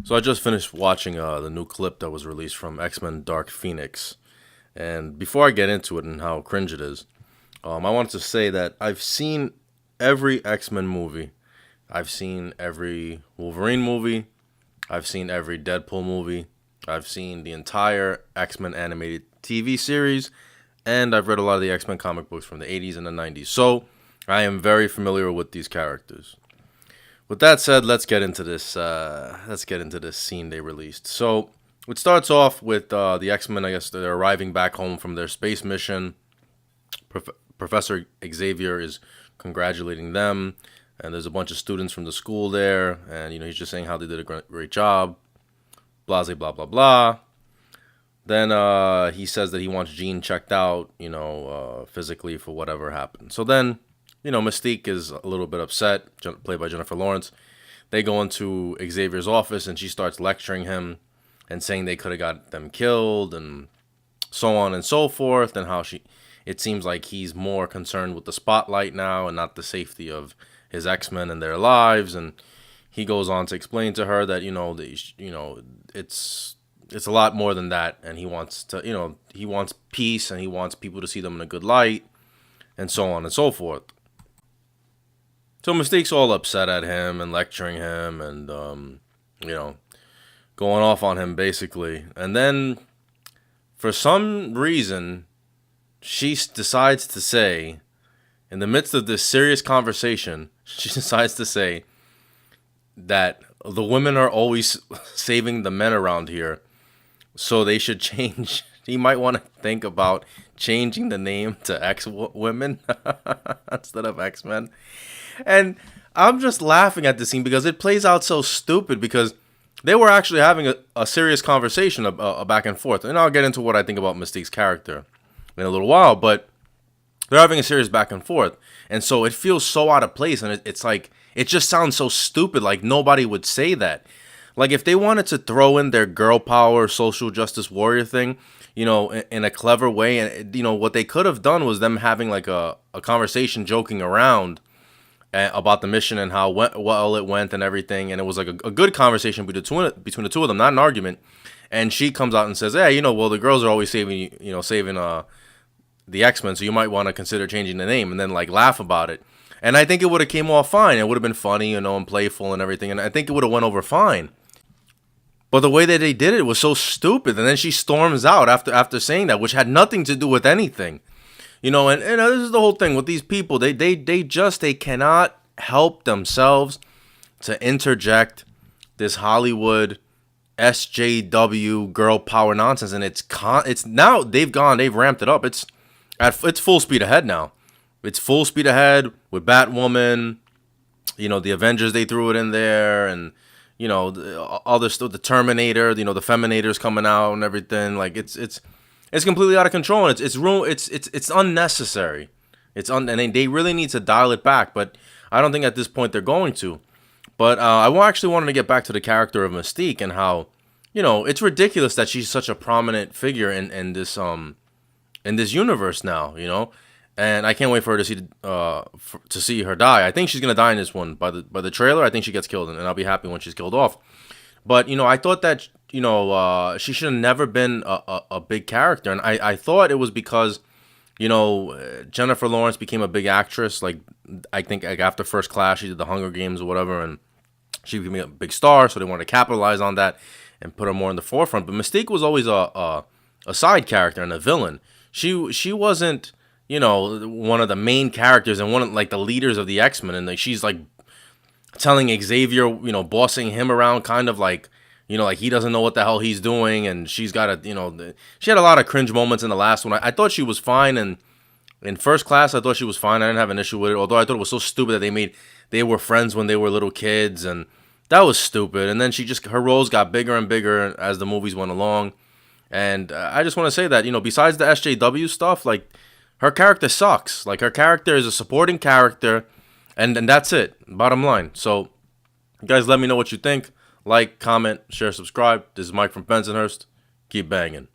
So I just finished watching the new clip that was released from X-Men Dark Phoenix. And before I get into it and how cringe it is, I wanted to say that I've seen every X-Men movie. I've seen every Wolverine movie. I've seen every Deadpool movie. I've seen the entire X-Men animated TV series. And I've read a lot of the X-Men comic books from the 80s and the 90s. So I am very familiar with these characters. With that said, let's get into this. Let's get into this scene they released. So it starts off with the X-Men. I guess they're arriving back home from their space mission. Professor Xavier is congratulating them, and there's a bunch of students from the school there, and he's just saying how they did a great job. Blah blah blah blah. Then he says that he wants Jean checked out, physically for whatever happened. So then, Mystique is a little bit upset, played by Jennifer Lawrence. They go into Xavier's office and she starts lecturing him and saying they could have got them killed and so on and so forth, and how it seems like he's more concerned with the spotlight now and not the safety of his X-Men and their lives. And he goes on to explain to her that it's a lot more than that, and he wants peace, and he wants people to see them in a good light, and so on and so forth. So Mystique's all upset at him and lecturing him and going off on him basically. And then for some reason she decides to say, in the midst of this serious conversation, she decides to say that the women are always saving the men around here, so they should change. He might want to think about changing the name to X-Women instead of X-Men. And I'm just laughing at this scene because it plays out so stupid, because they were actually having a serious conversation, a back and forth. And I'll get into what I think about Mystique's character in a little while, but they're having a serious back and forth. And so it feels so out of place, and it's like, it just sounds so stupid, like nobody would say that. Like, if they wanted to throw in their girl power, social justice warrior thing, in a clever way, and, what they could have done was them having like a conversation joking around about the mission and how well it went and everything. And it was like a good conversation between the two of them, not an argument. And she comes out and says, hey, well, the girls are always saving the X-Men, so you might want to consider changing the name, and then like laugh about it. And I think it would have came off fine. It would have been funny, and playful and everything. And I think it would have went over fine. But the way that they did it was so stupid. And then she storms out after saying that, which had nothing to do with anything. And this is the whole thing with these people. They cannot help themselves to interject this Hollywood SJW girl power nonsense. And it's now they've ramped it up. It's full speed ahead now. It's full speed ahead with Batwoman. The Avengers, they threw it in there, and other stuff, the Terminator, the Feminators coming out and everything. Like it's completely out of control, and it's unnecessary. And they really need to dial it back, but I don't think at this point they're going to. But I actually wanted to get back to the character of Mystique and how it's ridiculous that she's such a prominent figure in this universe now. And I can't wait for her to see her die. I think she's gonna die in this one. By the trailer, I think she gets killed, and I'll be happy when she's killed off. But I thought that she should have never been a big character, and I thought it was because Jennifer Lawrence became a big actress. Like, I think like after First Class, she did the Hunger Games or whatever, and she became a big star. So they wanted to capitalize on that and put her more in the forefront. But Mystique was always a side character and a villain. She wasn't one of the main characters and one of like the leaders of the X-Men, and like she's like telling Xavier, bossing him around, kind of like like he doesn't know what the hell he's doing, and she's got she had a lot of cringe moments in the last one. I thought she was fine, and in First Class I thought she was fine. I didn't have an issue with it, although I thought it was so stupid that they were friends when they were little kids, and that was stupid. And then her roles got bigger and bigger as the movies went along. And I just want to say that besides the SJW stuff, like, her character sucks. Like, her character is a supporting character, and that's it. Bottom line. So, you guys, let me know what you think. Like, comment, share, subscribe. This is Mike from Bensonhurst. Keep banging.